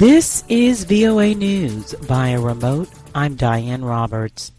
This is VOA News. Via remote, I'm Diane Roberts.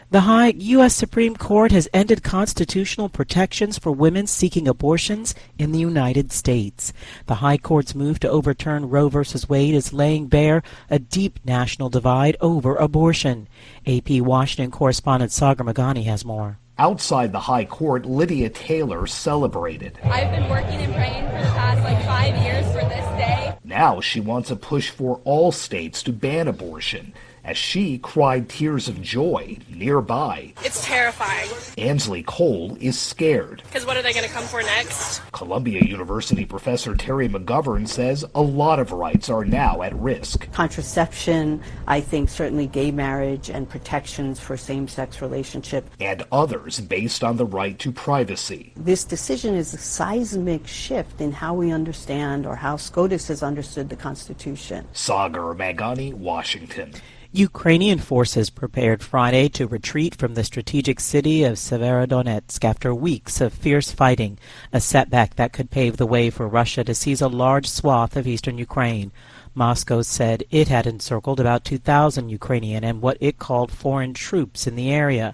The High U.S. Supreme Court has ended constitutional protections for women seeking abortions in the United States. The High Court's move to overturn Roe v. Wade is laying bare a deep national divide over abortion. AP Washington correspondent Sagar Magani has more. Outside the High Court, Lydia Taylor celebrated. I've been working and praying for the past 5 years for this day. Now she wants a push for all states to ban abortion, as she cried tears of joy nearby. It's terrifying. Ansley Cole is scared. Because what are they going to come for next? Columbia University professor Terry McGovern says a lot of rights are now at risk. Contraception, I think certainly gay marriage and protections for same-sex relationships. And others based on the right to privacy. This decision is a seismic shift in how we understand or how SCOTUS has understood the Constitution. Sagar Magani, Washington. Ukrainian forces prepared Friday to retreat from the strategic city of Severodonetsk after weeks of fierce fighting, a setback that could pave the way for Russia to seize a large swath of eastern Ukraine. Moscow said it had encircled about 2,000 Ukrainian and what it called foreign troops in the area.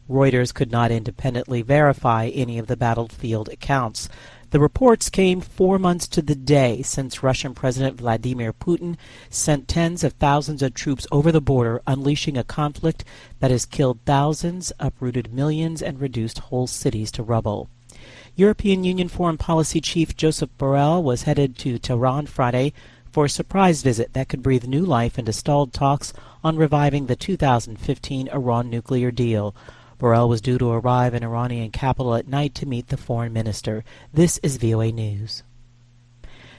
Reuters could not independently verify any of the battlefield accounts. The reports came 4 months to the day since Russian President Vladimir Putin sent tens of thousands of troops over the border, unleashing a conflict that has killed thousands, uprooted millions, and reduced whole cities to rubble. European Union Foreign Policy Chief Joseph Borrell was headed to Tehran Friday for a surprise visit that could breathe new life into stalled talks on reviving the 2015 Iran nuclear deal. Borrell was due to arrive in Iranian capital at night to meet the foreign minister. This is VOA News.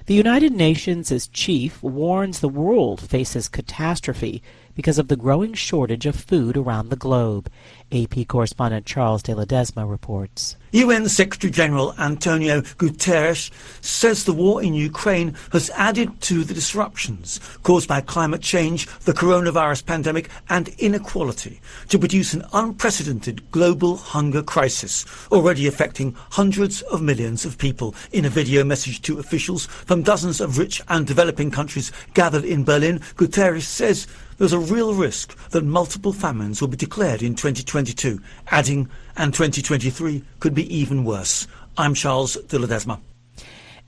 The United Nations' chief warns the world faces catastrophe because of the growing shortage of food around the globe. AP correspondent Charles de Ledesma reports. UN Secretary-General Antonio Guterres says the war in Ukraine has added to the disruptions caused by climate change, the coronavirus pandemic and inequality to produce an unprecedented global hunger crisis already affecting hundreds of millions of people. In a video message to officials from dozens of rich and developing countries gathered in Berlin, Guterres says there's a real risk that multiple famines will be declared in 2022, adding, and 2023 could be even worse. I'm Charles de Ledesma.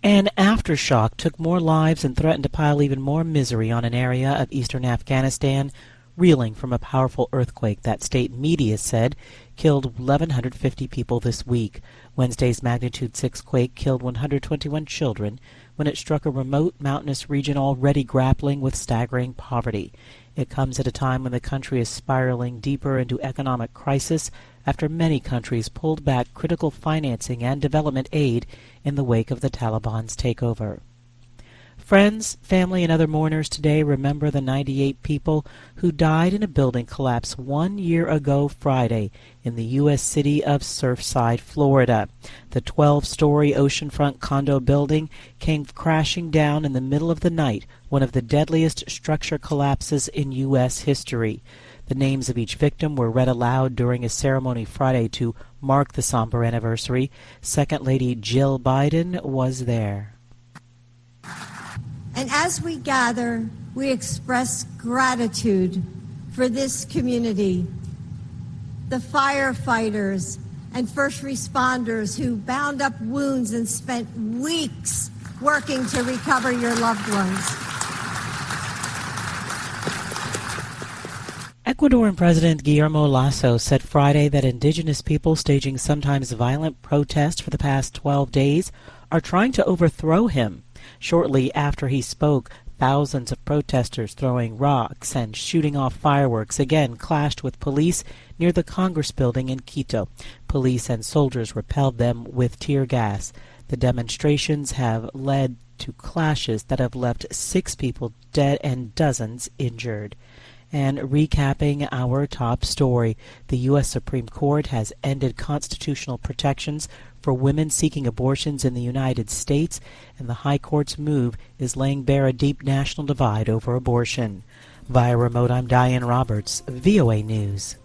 An aftershock took more lives and threatened to pile even more misery on an area of eastern Afghanistan, reeling from a powerful earthquake that state media said killed 1,150 people this week. Wednesday's magnitude 6 quake killed 121 children when it struck a remote mountainous region already grappling with staggering poverty. It comes at a time when the country is spiraling deeper into economic crisis after many countries pulled back critical financing and development aid in the wake of the Taliban's takeover. Friends, family, and other mourners today remember the 98 people who died in a building collapse 1 year ago Friday in the U.S. city of Surfside, Florida. The 12-story oceanfront condo building came crashing down in the middle of the night, one of the deadliest structure collapses in U.S. history. The names of each victim were read aloud during a ceremony Friday to mark the somber anniversary. Second Lady Jill Biden was there. And as we gather, we express gratitude for this community, the firefighters and first responders who bound up wounds and spent weeks working to recover your loved ones. Ecuadorian President Guillermo Lasso said Friday that indigenous people staging sometimes violent protests for the past 12 days are trying to overthrow him. Shortly after he spoke, thousands of protesters throwing rocks and shooting off fireworks again clashed with police near the Congress building in Quito. Police and soldiers repelled them with tear gas. The demonstrations have led to clashes that have left 6 people dead and dozens injured. And recapping our top story, the U.S. Supreme Court has ended constitutional protections for women seeking abortions in the United States, and the High Court's move is laying bare a deep national divide over abortion. Via remote, I'm Diane Roberts, VOA News.